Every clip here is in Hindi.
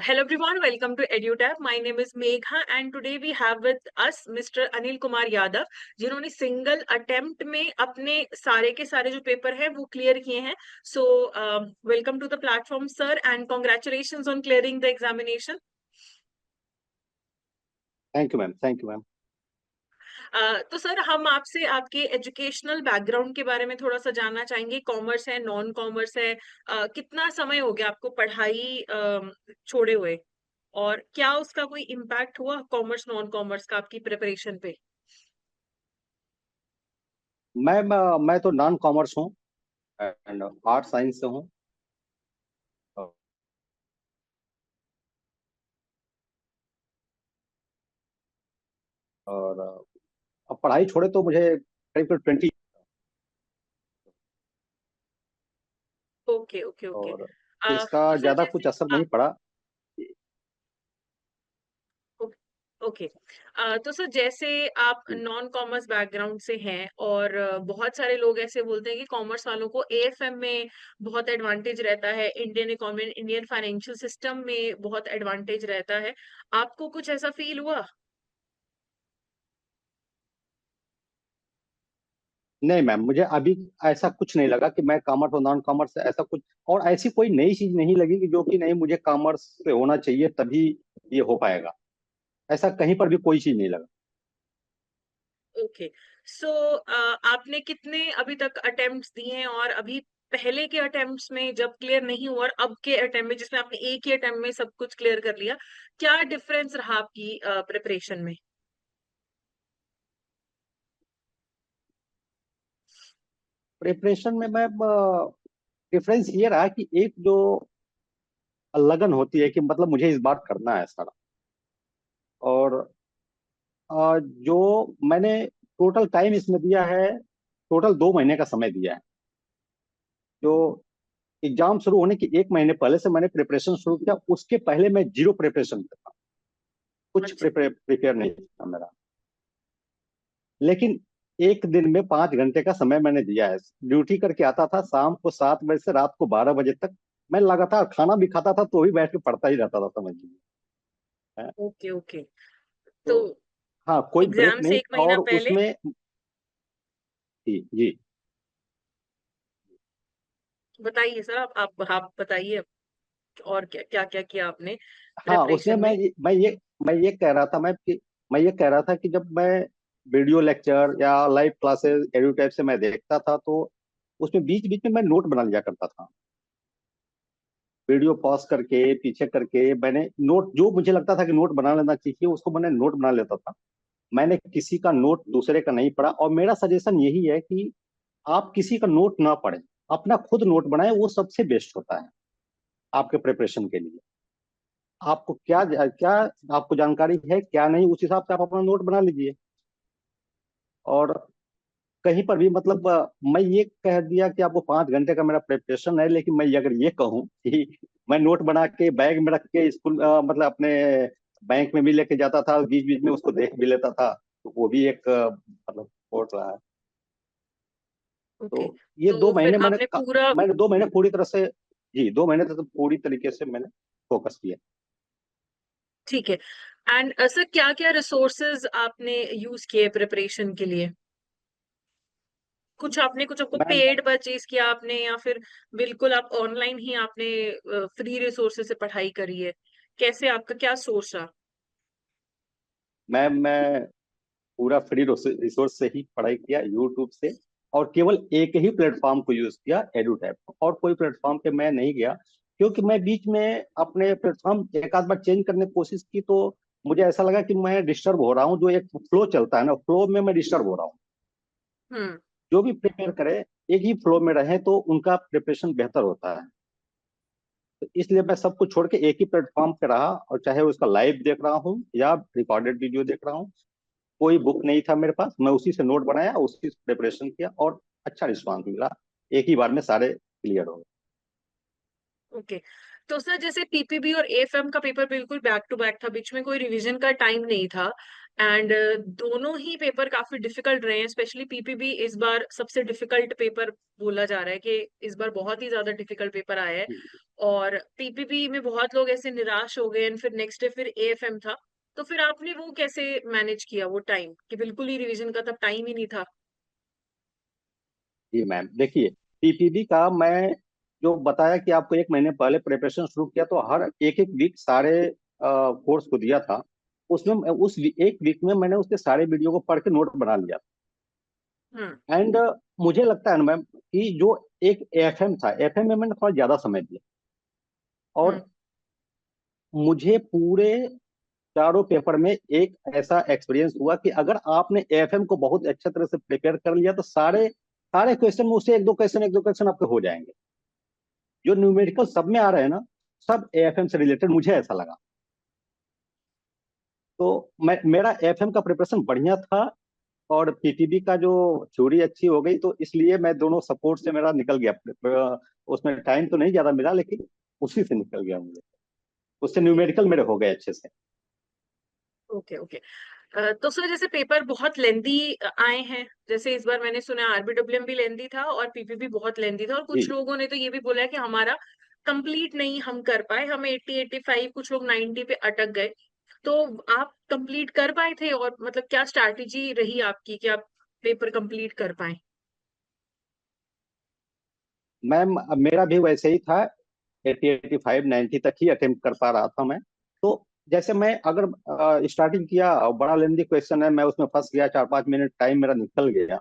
Hello everyone, welcome to EduTap. My name is Megha and today we have with us Mr. Anil Kumar Yadav, जिन्होंने सिंगल अटेम्प्ट में अपने सारे के सारे जो पेपर है वो क्लियर किए हैं. So welcome to the platform, sir, and congratulations on clearing the examination. Thank you ma'am. Thank you ma'am. तो सर हम आपसे आपके एजुकेशनल बैकग्राउंड के बारे में थोड़ा सा जानना चाहेंगे. कॉमर्स है, नॉन कॉमर्स है, कितना समय हो गया आपको पढ़ाई छोड़े हुए, और क्या उसका कोई इम्पैक्ट हुआ कॉमर्स नॉन कॉमर्स का आपकी प्रिपरेशन पे? मैम मैं तो नॉन कॉमर्स हूँ एंड आर्ट साइंस से हूँ. और अब पढ़ाई छोड़े तो मुझे करीब 20. Okay okay okay. और तो इसका सर ज्यादा जैसे कुछ असर नहीं पड़ा. ओके. तो सर जैसे आप जी. नॉन कॉमर्स बैकग्राउंड से हैं और बहुत सारे लोग ऐसे बोलते हैं कि कॉमर्स वालों को एएफएम में बहुत एडवांटेज रहता है, Indian economy, Indian financial system में बहुत एडवांटेज रहता है. आपको कुछ ऐसा फील हुआ? नहीं मैम, मुझे अभी ऐसा कुछ नहीं लगा कि मैं कॉमर्स और नॉन कॉमर्स से ऐसा कुछ, और ऐसी कोई नई चीज नहीं लगी कि जो कि नहीं मुझे कॉमर्स से होना चाहिए तभी ये हो पाएगा. ऐसा कहीं पर भी कोई चीज नहीं लगा. ओके. सो आपने कितने अभी तक अटेम्प्ट्स दिए हैं, और अभी पहले के अटेम्प्ट्स में जब क्लियर नहीं हुआ और अब के अटेम्प्ट में जिसमें आपने एक ही अटेम्प्ट में सब कुछ क्लियर कर लिया, क्या डिफरेंस रहा आपकी प्रिपरेशन में? प्रिपरेशन में मैम डिफरेंस ये रहा कि एक जो लगन होती है कि मतलब मुझे इस बार करना है सारा, और जो मैंने टोटल टाइम इसमें दिया है, टोटल 2 महीने का समय दिया है. जो एग्जाम शुरू होने के 1 महीने पहले से मैंने प्रिपरेशन शुरू किया. उसके पहले मैं जीरो प्रिपरेशन था, कुछ अच्छा. प्रिपेयर नहीं था मेरा. लेकिन एक दिन में 5 घंटे का समय मैंने दिया है. ड्यूटी करके आता था शाम को 7 बजे से रात को 12 बजे तक. मैं लगातार खाना भी खाता था तो भी बैठ के पढ़ता ही रहता था, समझ लीजिए. Okay okay. तो तो हाँ, कोई ब्रेक एग्जाम से नहीं. एक महीना और पहले? उसमें जी जी. बताइए सर, आप बताइए और क्या क्या क्या किया आपने हाँ, उसमें प्रिपरेशन में? मैं ये कह रहा था कि जब मैं वीडियो लेक्चर या लाइव क्लासेस एडुटैप से मैं देखता था तो उसमें बीच बीच में मैं नोट बना लिया करता था. वीडियो पॉज करके पीछे करके मैंने नोट, जो मुझे लगता था कि नोट बना लेना चाहिए उसको मैंने नोट बना लेता था. मैंने किसी का नोट दूसरे का नहीं पढ़ा, और मेरा सजेशन यही है कि आप किसी का नोट ना पढ़ें, अपना खुद नोट बनाएं. वो सबसे बेस्ट होता है आपके प्रिपरेशन के लिए. आपको क्या क्या आपको जानकारी है क्या नहीं, उस हिसाब से आप अपना नोट बना लीजिए. और कहीं पर भी मतलब मैं ये कह दिया कि आपको 5 घंटे का मेरा प्रिपरेशन है, लेकिन मैं अगर ये कहूँ कि मैं नोट बना के बैग में रख के स्कूल मतलब अपने बैंक में भी लेके जाता था, बीच बीच में उसको देख भी लेता था, तो वो भी एक मतलब कोर्स रहा है. तो ओके. ये दो तो फिर महीने आपने पूरा... मैंने 2 महीने पूरी तरह से, जी 2 महीने तक तो पूरी तरीके से मैंने फोकस किया. ठीक है. एंड सर क्या क्या रिसोर्सेज आपने यूज किए प्रिपरेशन के लिए? कुछ आपको मैं पेड परचेज किया आपने, या फिर बिल्कुल आप ऑनलाइन ही आपने फ्री रिसोर्सेज से पढ़ाई करी है? कैसे, आपका क्या सोर्स रहा? मैं पूरा फ्री रिसोर्स से ही पढ़ाई किया, यूट्यूब से. और केवल एक ही प्लेटफॉर्म को यूज किया, एडुटैप. और कोई प्लेटफॉर्म पे मैं नहीं गया, क्योंकि मैं बीच में अपने प्लेटफॉर्म एक आध बार चेंज करने की कोशिश की तो मुझे ऐसा लगा कि मैं डिस्टर्ब हो रहा हूँ. जो एक फ्लो चलता है ना, फ्लो में मैं डिस्टर्ब हो रहा हूँ. हम्म. जो भी प्रिपेयर करे एक ही फ्लो में रहे तो उनका प्रिपरेशन बेहतर होता है. तो इसलिए मैं सब कुछ छोड़ के एक ही प्लेटफॉर्म पे रहा, और चाहे उसका लाइव देख रहा हूँ या रिकॉर्डेड वीडियो देख रहा हूँ. कोई बुक नहीं था मेरे पास, मैं उसी से नोट बनाया, उसी से प्रिपरेशन किया, और अच्छा रिस्पॉन्स मिला. एक ही बार में सारे क्लियर हो गए. ओके. तो सर जैसे पीपीबी और एएफएम का पेपर बिल्कुल बैक टू बैक था, बीच में कोई रिवीजन का टाइम नहीं था, एंड दोनों ही पेपर काफी डिफिकल्ट रहे हैं. स्पेशली पीपीबी इस बार सबसे डिफिकल्ट पेपर बोला जा रहा है कि इस बार बहुत ही ज्यादा डिफिकल्ट पेपर आया है. और पीपीपी में बहुत लोग ऐसे निराश हो गए एंड फिर नेक्स्ट डे फिर एएफएम था। तो फिर आपने वो कैसे मैनेज किया वो टाइम कि बिल्कुल ही रिवीजन का तब टाइम ही नहीं था? जी मैम, देखिए, पीपीबी का मैं जो बताया कि आपको एक महीने पहले प्रिपरेशन शुरू किया, तो हर एक एक वीक सारे कोर्स को दिया था। उसमें एक वीक में मैंने उसके सारे वीडियो को पढ़ के नोट बना लिया। हम्म। एंड मुझे लगता है ना मैम कि जो एक एफएम था, एफएम में मैंने थोड़ा ज्यादा समय दिया। हम्म। और मुझे पूरे चारों पेपर में एक ऐसा एक्सपीरियंस हुआ कि अगर आपने एफएम को बहुत अच्छे तरह से प्रिपेयर कर लिया तो सारे सारे क्वेश्चन में उससे एक दो क्वेश्चन आपके हो जाएंगे। जो न्यूमेरिकल सब में आ रहे हैं ना, सब एएफएम से रिलेटेड, मुझे ऐसा लगा। तो मेरा एएफएम का प्रिपरेशन बढ़िया था, और पीपीबी का जो थ्योरी अच्छी हो गई, तो इसलिए मैं दोनों सपोर्ट से मेरा निकल गया। उसमें टाइम तो नहीं ज्यादा मिला, लेकिन उसी से निकल गया मुझे। उससे ओके न्यूमेरिकल मेरे हो गए अच्छे से। Okay okay. तो सर जैसे पेपर बहुत लेंदी आए हैं, जैसे इस बार मैंने सुना आरबीडब्ल्यूएम भी लेंदी था और पीपीपी बहुत लेंदी था, और कुछ जी, लोगों ने तो ये भी बोला है कि हमारा कंप्लीट नहीं हम कर पाए, हम 80 85, कुछ लोग 90 पे अटक गए। तो आप कंप्लीट कर पाए थे, और मतलब क्या स्ट्रैटेजी रही आपकी कि आप पेपर कंप्लीट कर पाए? मैम मेरा भी वैसे ही था। 80 85 90 तक ही अटेम्प्ट कर पा रहा था मैं। तो जैसे मैं अगर स्टार्टिंग किया और बड़ा लेंदी क्वेश्चन है, मैं उसमें फंस गया, 4 5 मिनट टाइम मेरा निकल गया।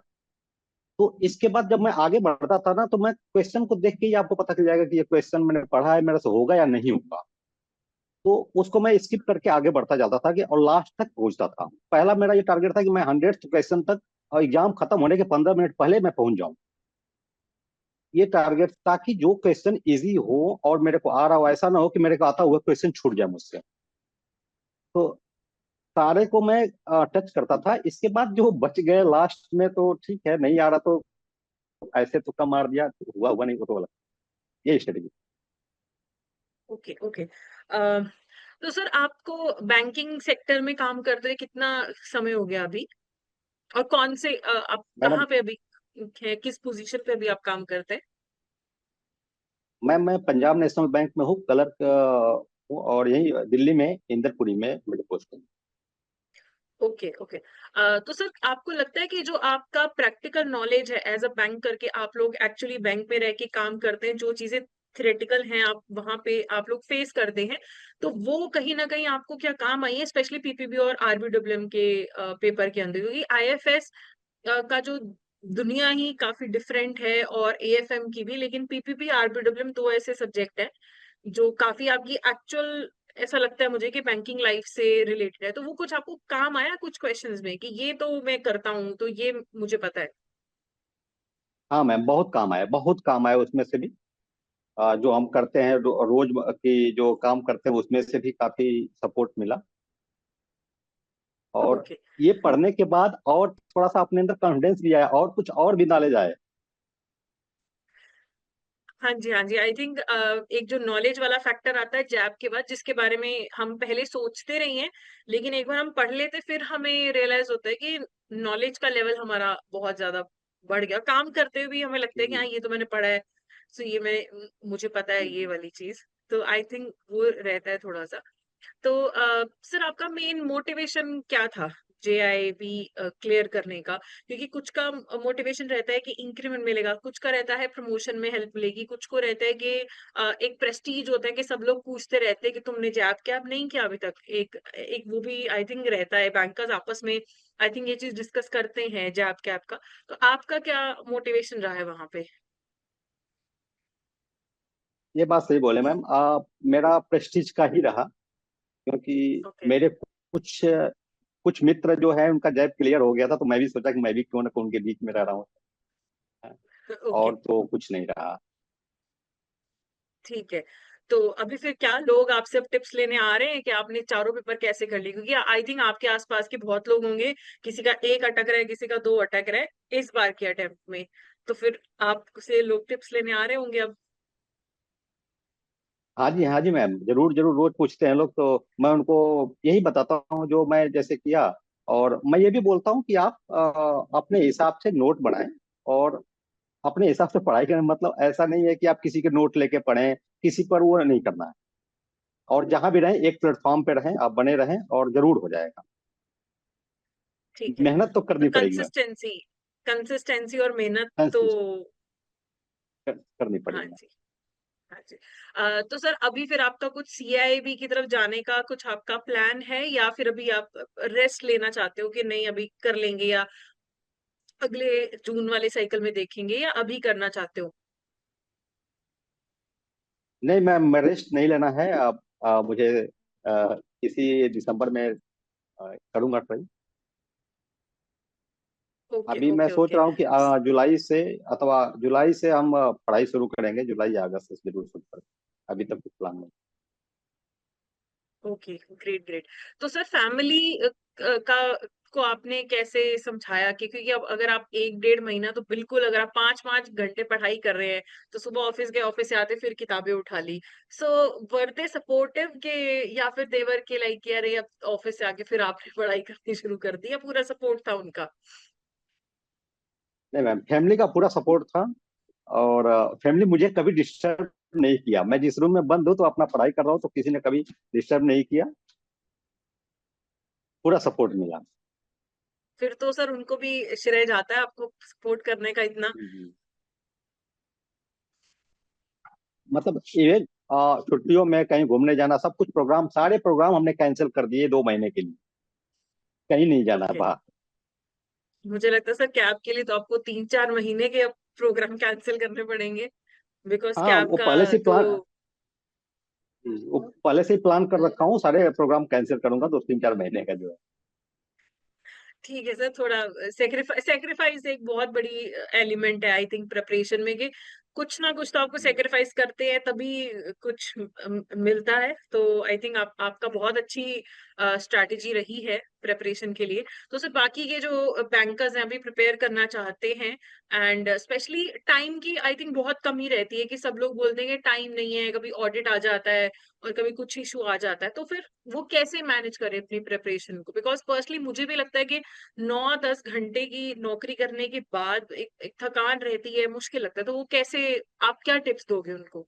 तो इसके बाद जब मैं आगे बढ़ता था ना, तो मैं क्वेश्चन को देख के ही आपको पता चल जाएगा कि ये क्वेश्चन मैंने पढ़ा है, मेरे से होगा या नहीं होगा। तो उसको मैं स्किप करके आगे बढ़ता जाता था कि और लास्ट तक पहुंचता था। पहला मेरा ये टारगेट था कि मैं 100th क्वेश्चन तक, और एग्जाम खत्म होने के 15 मिनट पहले मैं पहुंच जाऊं। ये टारगेट, ताकि जो क्वेश्चन इजी हो और मेरे को आ रहा हो, ऐसा ना हो कि मेरे को आता हुआ क्वेश्चन छूट जाए मुझसे। तो सारे को मैं टच करता था। इसके बाद जो बच गए लास्ट में, तो ठीक है, नहीं आ रहा तो ऐसे तुक्का मार दिया, हुआ हुआ नहीं, वो तो वाला, ये स्ट्रेटेजी। Okay okay. तो सर आपको बैंकिंग सेक्टर में काम करते कितना समय हो गया अभी, और कौन से आप मैडम, कहाँ पे अभी है, किस पोजीशन पे अभी आप काम करते हैं? मैं पंजाब नेशनल बैंक में हूँ, क्लर्क हूँ, और यही दिल्ली में इंदरपुरी में मेरी पोस्टिंग। Okay okay. तो सर आपको लगता है कि जो आपका प्रैक्टिकल नॉलेज है एज अ बैंक करके, आप लोग एक्चुअली बैंक में रह के काम करते हैं, जो चीजें थ्योरेटिकल हैं आप वहां पे आप लोग फेस करते हैं, तो वो कहीं ना कहीं आपको क्या काम आई है, स्पेशली पीपीबी और आरबीडब्ल्यूएम के पेपर के अंदर? क्योंकि आईएफएस का जो दुनिया ही काफी डिफरेंट है, और एएफएम की भी, लेकिन पीपीपी आरबीडब्ल्यूएम दो ऐसे सब्जेक्ट है जो काफी आपकी एक्चुअल, ऐसा लगता है मुझे कि बैंकिंग लाइफ से रिलेटेड है। तो वो कुछ आपको काम आया कुछ क्वेश्चंस में कि ये तो मैं करता हूँ तो ये मुझे पता है? हाँ मैम, बहुत काम आया, बहुत काम आया उसमें से भी। जो हम करते हैं रोज की जो काम करते हैं, उसमें से भी काफी सपोर्ट मिला। और ओके। ये पढ़ने के बाद और थोड़ा सा अपने अंदर कॉन्फिडेंस भी आया, और कुछ और भी नॉलेज आए। हाँ जी हाँ जी, आई थिंक एक जो नॉलेज वाला फैक्टर आता है जैब के बाद, जिसके बारे में हम पहले सोचते रही हैं, लेकिन एक बार हम पढ़ लेते फिर हमें रियलाइज होता है कि नॉलेज का लेवल हमारा बहुत ज्यादा बढ़ गया। काम करते हुए भी हमें लगता है कि हाँ जी, ये तो मैंने पढ़ा है, सो ये मैं मुझे पता है ये वाली चीज। तो आई थिंक वो रहता है थोड़ा सा। तो सर आपका मेन मोटिवेशन क्या था जेआईबी क्लियर करने का? क्योंकि कुछ का मोटिवेशन रहता है कि इंक्रीमेंट मिलेगा, कुछ का रहता है प्रमोशन में हेल्प मिलेगी, कुछ को रहता है कि एक प्रेस्टीज होता है कि सब लोग पूछते रहते हैं कि तुमने जैब किया, अब नहीं किया अभी तक, एक एक वो भी आई थिंक रहता है, बैंकर्स आपस में आई थिंक ये चीज डिस्कस करते हैं जैब कैब का। तो आपका क्या मोटिवेशन रहा है वहां पे? ये बात सही बोले मैम। मेरा प्रेस्टीज का ही रहा, क्योंकि ओके मेरे कुछ कुछ मित्र जो है उनका जैब क्लियर हो गया था, तो मैं भी सोचा कि मैं भी क्यों ना उनके बीच में रह रहा हूँ। ओके। और तो कुछ नहीं रहा। ठीक है। तो अभी फिर क्या लोग आपसे अब टिप्स लेने आ रहे हैं कि आपने चारों पेपर कैसे कर ली? क्योंकि आई थिंक आपके आसपास के बहुत लोग होंगे, किसी का एक अटक रहा है, किसी का दो अटक रहा है इस बार के अटेम्प्ट में। तो फिर आपसे लोग टिप्स लेने आ रहे होंगे अब। हाँ जी, हाँ जी मैम, जरूर जरूर, रोज पूछते हैं लोग, तो मैं उनको यही बताता हूँ जो मैं जैसे किया। और मैं ये भी बोलता हूँ कि आप अपने हिसाब से नोट बनाएं, और अपने हिसाब से पढ़ाई करें, मतलब ऐसा नहीं है कि आप किसी के नोट लेके पढ़ें, किसी पर वो नहीं करना है। और जहां भी रहें एक प्लेटफॉर्म पे रहें, आप बने रहें और जरूर हो जाएगा। ठीक है। मेहनत तो तो करनी पड़ेगी मैम। कंसिस्टेंसी, कंसिस्टेंसी और मेहनत तो। कंसिस्ट करनी हाँ पड़ेगी मैम। जी। हाँ जी। तो सर अभी फिर आपका कुछ सीआईबी की तरफ जाने का कुछ आपका प्लान है, या फिर अभी आप रेस्ट लेना चाहते हो कि नहीं अभी कर लेंगे, या अगले जून वाले साइकिल में देखेंगे, या अभी करना चाहते हो? नहीं मैम, मैं रेस्ट नहीं लेना है अब। मुझे इसी दिसंबर में करूंगा ट्राई। ओके अभी मैं ओके सोच ओके। रहा हूँ कि जुलाई से, अथवा जुलाई से हम पढ़ाई शुरू करेंगे, जुलाई या अगस्त से जरूर शुरू करेंगे। अभी तक कुछ प्लान नहीं। Okay, great great. तो सर फैमिली का को आपने कैसे समझाया कि, क्योंकि अब अगर आप 1 डेढ़ महीना तो बिल्कुल, अगर आप 5 5 घंटे पढ़ाई कर रहे हैं, तो सुबह ऑफिस गए, ऑफिस से आते फिर किताबें उठा ली, सो वर दे सपोर्टिव के, या फिर देवर के लाइक अरे अब ऑफिस से आके फिर आपने पढ़ाई करनी शुरू कर दी, या पूरा सपोर्ट था उनका? नहीं मैम, फैमिली का पूरा सपोर्ट था। और फैमिली मुझे कभी डिस्टर्ब नहीं किया। मैं जिस रूम में बंद हूँ तो अपना पढ़ाई कर रहा हूँ, तो किसी ने कभी डिस्टर्ब नहीं किया। पूरा सपोर्ट मिला। फिर तो सर उनको भी श्रेय जाता है आपको सपोर्ट करने का इतना। जी। मतलब इवन छुट्टियों में कहीं घूमने जाना, सब कुछ प्रोग्राम, सारे प्रोग्राम हमने कैंसिल कर दिए 2 महीने के लिए। कहीं नहीं जाना है ओके। बाहर। मुझे लगता है सर कैब के लिए तो आपको 3 4 महीने के अब प्रोग्राम कैंसिल करने पड़ेंगे, बिकॉज हाँ, कैब वो का पहले से तो। प्लान वो पहले से ही प्लान कर रखा हूँ, सारे प्रोग्राम कैंसिल करूंगा 2 3 4 महीने का जो है। ठीक है सर, थोड़ा सेक्रीफाइस एक बहुत बड़ी एलिमेंट है आई थिंक प्रिपरेशन में, कि कुछ ना कुछ तो आपको सेक्रीफाइस करते हैं तभी कुछ मिलता है। तो आई थिंक आपका बहुत अच्छी स्ट्रैटेजी रही है प्रिपरेशन के लिए। तो सर बाकी के जो बैंकर्स हैं अभी प्रिपेयर करना चाहते हैं, एंड स्पेशली टाइम की आई थिंक बहुत कमी रहती है, कि सब लोग बोलते हैं कि टाइम नहीं है, कभी ऑडिट आ जाता है और कभी कुछ इशू आ जाता है, तो फिर वो कैसे मैनेज करें अपनी प्रिपरेशन को? बिकॉज पर्सनली मुझे भी लगता है कि 9 10 घंटे की नौकरी करने के बाद एक थकान रहती है, मुश्किल लगता है, तो वो कैसे, आप क्या टिप्स दोगे उनको?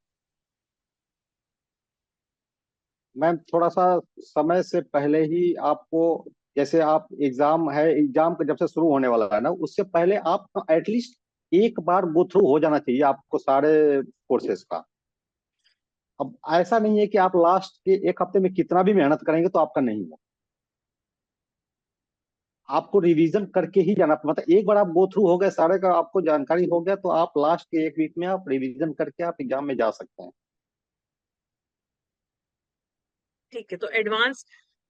मैम थोड़ा सा समय से पहले ही आपको, जैसे आप एग्जाम है, एग्जाम का जब से शुरू होने वाला है ना, उससे पहले आप एटलीस्ट एक बार गो थ्रू हो जाना चाहिए आपको सारे कोर्सेज का। अब ऐसा नहीं है कि आप लास्ट के एक हफ्ते में कितना भी मेहनत करेंगे तो आपका नहीं होगा। आपको रिवीजन करके ही जाना, मतलब एक बार आप गो थ्रू हो गए सारे का, आपको जानकारी हो गया, तो आप लास्ट के एक वीक में आप रिवीजन करके आप एग्जाम में जा सकते हैं। ठीक है, तो एडवांस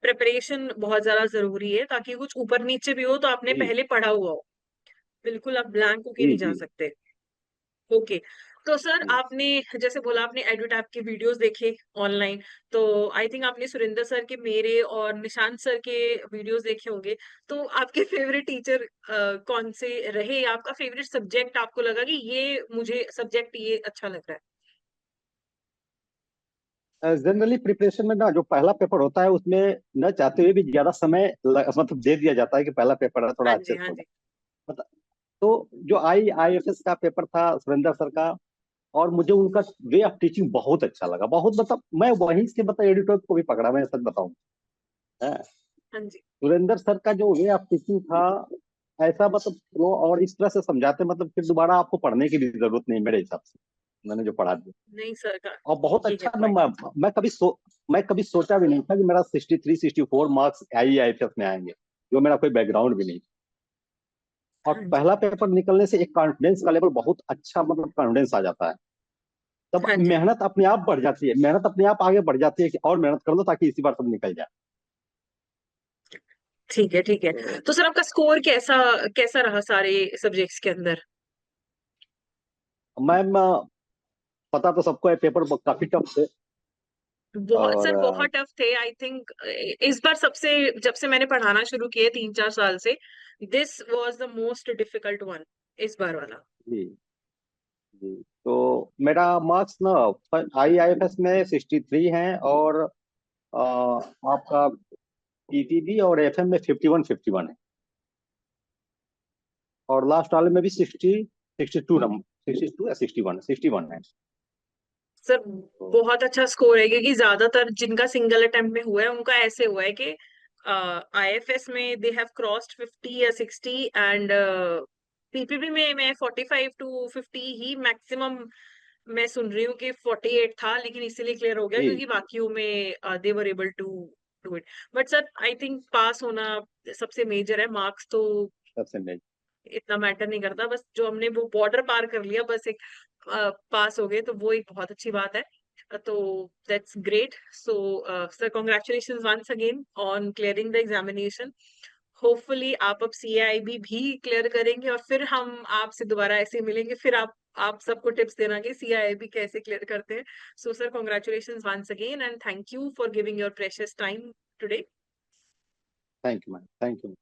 प्रिपरेशन बहुत ज्यादा जरूरी है, ताकि कुछ ऊपर नीचे भी हो तो आपने जी पहले पढ़ा हुआ हो। बिल्कुल आप ब्लैंक होके जी नहीं जा जी सकते। ओके। तो सर जी। आपने जैसे बोला आपने एडुटैप के वीडियोस देखे ऑनलाइन, तो आई थिंक आपने सुरेंद्र सर के, मेरे और निशांत सर के वीडियोस देखे होंगे। तो आपके फेवरेट टीचर कौन से रहे, आपका फेवरेट सब्जेक्ट आपको लगा कि ये मुझे सब्जेक्ट ये अच्छा लग रहा है? जनरली प्रिपरेशन में ना, जो पहला पेपर होता है उसमें न चाहते हुए भी ज्यादा समय मतलब दे दिया जाता है कि पहला पेपर है, थोड़ा हाँ अच्छे जी से हाँ होगा। जी। मतलब तो जो IIFS का पेपर था सुरेंद्र सर का, और मुझे उनका वे ऑफ टीचिंग बहुत अच्छा लगा, बहुत। मतलब मैं वहीं से मतलब एडिटर को भी पकड़ा, मैं सच बताऊं। हाँ, हाँ जी। सुरेंद्र सर का जो वे ऑफ टीचिंग था, ऐसा मतलब वो, और इस तरह से समझाते, मतलब फिर दोबारा आपको पढ़ने की भी जरूरत नहीं मेरे हिसाब से, मैंने जो पढ़ा दिया। नहीं सर का और बहुत ये है अच्छा पॉइंट। मैं कभी सोचा भी नहीं था कि मेरा 63 64 मार्क्स IIFS में आएंगे, जो मेरा कोई बैकग्राउंड भी नहीं। और हाँ जी। पहला पेपर निकलने से एक कॉन्फिडेंस का लेवल बहुत अच्छा, मतलब कॉन्फिडेंस आ जाता है। तब हाँ जी। मेहनत अपने आप बढ़ जाती है, मेहनत अपने आप आगे बढ़ जाती है कि और मेहनत कर लो ताकि इसी बार सब निकल जाए। ठीक है ठीक है। तो तो सर आपका स्कोर कैसा कैसा रहा सारे सब्जेक्ट्स के अंदर? मैम पता तो सबको है, पेपर काफी टफ थे। बहुत और सर, बहुत टफ थे आई थिंक। इस बार सबसे, जब से मैंने पढ़ाना शुरू किया 3 4 साल से, this was the most difficult one, इस बार वाला। जी जी। तो मेरा मार्क्स ना IIFS में 63 है, और आपका PPB और FM में 51 51 है, और लास्ट वाले में भी 60 62 नंबर 62 या 61 है। सर बहुत अच्छा स्कोर है, क्योंकि ज्यादातर जिनका सिंगल अटेम्प्ट में हुआ है उनका ऐसे हुआ है कि आईएफएस में दे हैव क्रॉस्ड 50 या 60, एंड पीपीपी में मैं 45 टू 50 ही मैक्सिमम मैं सुन रही हूँ कि 48 था, लेकिन इसीलिए क्लियर हो गया जी क्योंकि बाकियों में they were able to do it. But sir I think pass होना सबसे मेजर है, मार्क्स तो सबसे नहीं। इतना मैटर नहीं करता, बस जो हमने वो बॉर्डर पार कर लिया, बस एक पास हो गए, तो वो एक बहुत अच्छी बात है। तो that's great. So sir congratulation once again on clearing the examination. Hopefully आप अब सीआईबी भी क्लियर करेंगे, और फिर हम आपसे दोबारा ऐसे मिलेंगे, फिर आप सबको टिप्स देना कि सीआईबी कैसे क्लियर करते हैं। So sir congratulation once again, and thank you for giving your precious time today. Thank you ma'am, thank you.